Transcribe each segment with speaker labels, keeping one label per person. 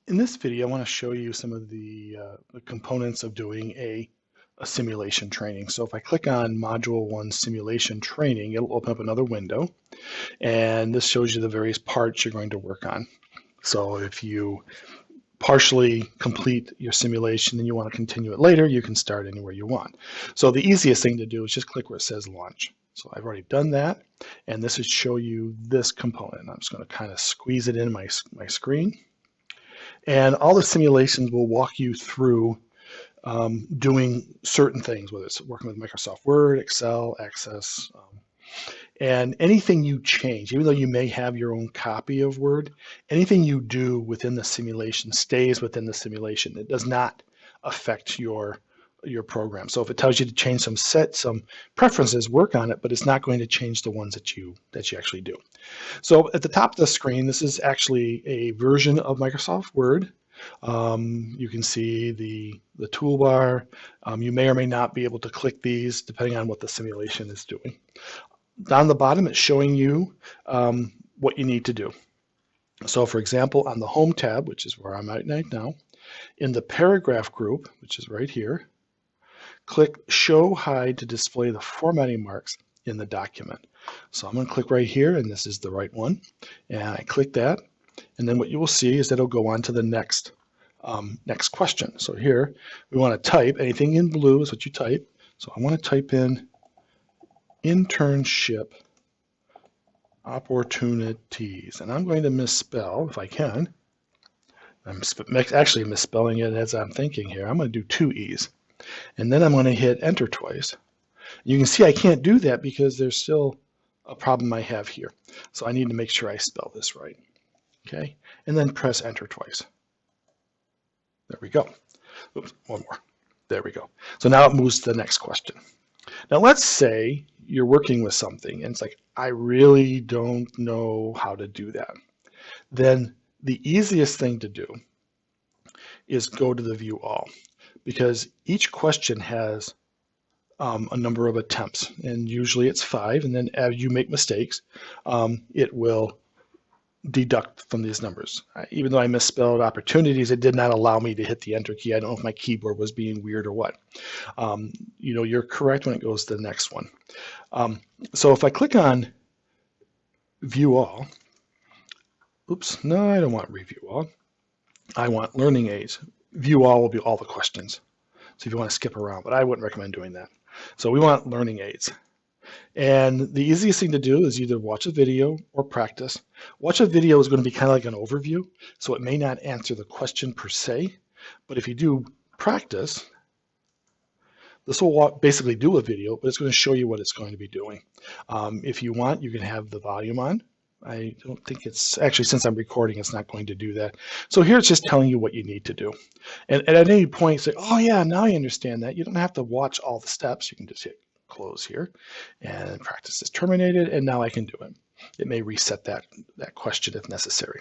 Speaker 1: In this video, I want to show you some of the components of doing a simulation training. So if I click on Module 1 Simulation Training, it'll open up another window, and this shows you the various parts you're going to work on. So if you partially complete your simulation and you want to continue it later, you can start anywhere you want. So the easiest thing to do is just click where it says Launch. So I've already done that, and this would show you this component. I'm just going to kind of squeeze it in my screen. And all the simulations will walk you through doing certain things, whether it's working with Microsoft Word, Excel, Access, and anything you change, even though you may have your own copy of Word, anything you do within the simulation stays within the simulation. It does not affect your program. So if it tells you to change some preferences, work on it, but it's not going to change the ones that you actually do. So at the top of the screen, this is actually a version of Microsoft Word. You can see the toolbar. You may or may not be able to click these depending on what the simulation is doing. Down the bottom, it's showing you what you need to do. So for example, on the Home tab, which is where I'm at right now, in the paragraph group, which is right here, click Show Hide to display the formatting marks in the document. So I'm going to click right here, and this is the right one. And I click that, and then what you will see is that it'll go on to the next question. So here, we want to type, anything in blue is what you type. So I want to type in internship opportunities, and I'm going to misspell if I can. I'm actually misspelling it as I'm thinking here. I'm going to do 2 E's, and then I'm going to hit enter twice. You can see I can't do that because there's still a problem I have here. So I need to make sure I spell this right. Okay, and then press enter twice. There we go. Oops, one more. There we go. So now it moves to the next question. Now let's say you're working with something and it's like, I really don't know how to do that. Then the easiest thing to do is go to the view all, because each question has a number of attempts, and usually it's 5, and then as you make mistakes, it will deduct from these numbers. Even though I misspelled opportunities, it did not allow me to hit the enter key. I don't know if my keyboard was being weird or what. You're correct when it goes to the next one. So if I click on view all, oops, no, I don't want review all. I want learning aids. View all will be all the questions. So if you want to skip around, but I wouldn't recommend doing that. So we want learning aids. And the easiest thing to do is either watch a video or practice. Watch a video is going to be kind of like an overview, so it may not answer the question per se, but if you do practice, this will basically do a video, but it's going to show you what it's going to be doing. If you want, you can have the volume on. I don't think it's, actually since I'm recording, it's not going to do that. So here it's just telling you what you need to do. And at any point, say, oh yeah, now I understand that. You don't have to watch all the steps. You can just hit close here, and practice is terminated, and now I can do it. It may reset that question if necessary.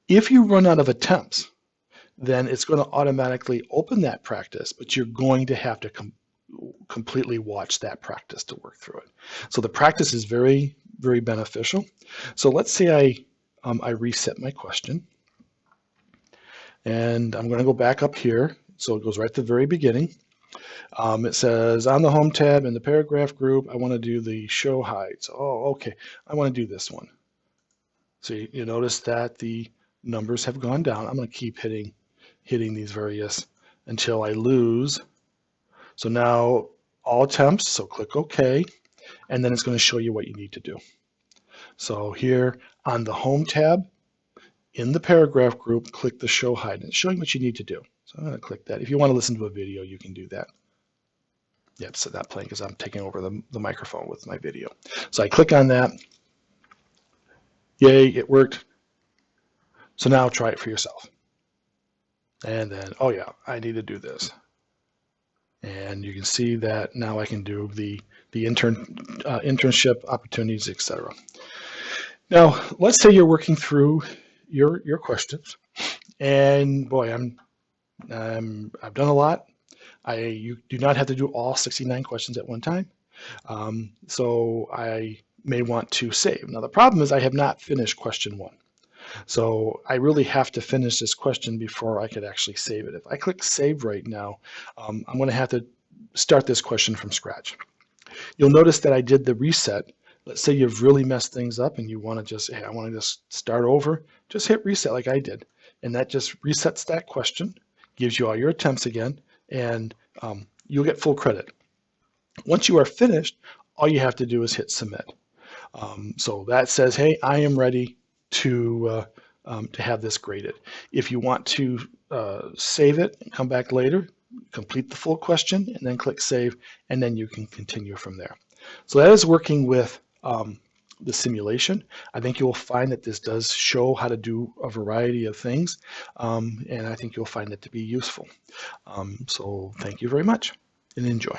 Speaker 1: If you run out of attempts, then it's going to automatically open that practice, but you're going to have to completely watch that practice to work through it. So the practice is very, very beneficial. So let's say I reset my question, and I'm going to go back up here. So it goes right to the very beginning. It says on the Home tab in the paragraph group, I want to do the show hides. Oh, okay. I want to do this one. So you notice that the numbers have gone down. I'm going to keep hitting these various until I lose. So now all attempts, so click OK, and then it's going to show you what you need to do. So here on the Home tab, in the paragraph group, click the show hide, and it's showing what you need to do. So I'm going to click that. If you want to listen to a video, you can do that. Yep, so not playing because I'm taking over the microphone with my video. So I click on that. Yay, it worked. So now try it for yourself. And then, oh yeah, I need to do this. And you can see that now I can do the internship opportunities, etc. Now, let's say you're working through your questions, and boy, I've done a lot. You do not have to do all 69 questions at one time. So I may want to save. Now the problem is I have not finished question 1. So I really have to finish this question before I could actually save it. If I click save right now, I'm going to have to start this question from scratch. You'll notice that I did the reset. Let's say you've really messed things up and you want to just, hey, I want to just start over. Just hit reset like I did. And that just resets that question, gives you all your attempts again, and you'll get full credit. Once you are finished, all you have to do is hit submit. So that says, hey, I am ready to have this graded. If you want to save it and come back later, complete the full question and then click save, and then you can continue from there. So that is working with the simulation. I think you'll find that this does show how to do a variety of things, and I think you'll find it to be useful. So thank you very much and enjoy.